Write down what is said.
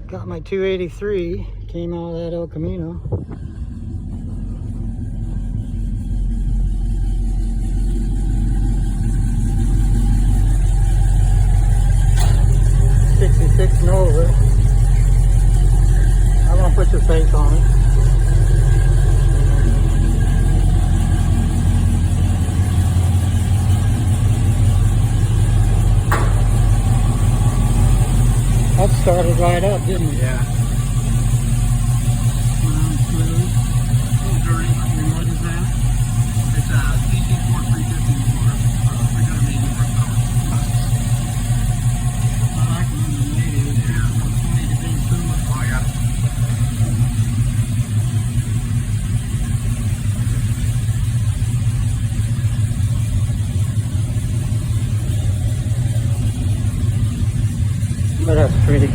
Got my 283, came out of that El Camino. '66 Nova. I'm gonna put your face on it. That started right up, didn't it? Yeah. Smooth. Dirty. And what is that? It's a DC4 350 motor. 380 horsepower. I like it when the native. It's funny to be too much. Oh, yeah. But that's pretty.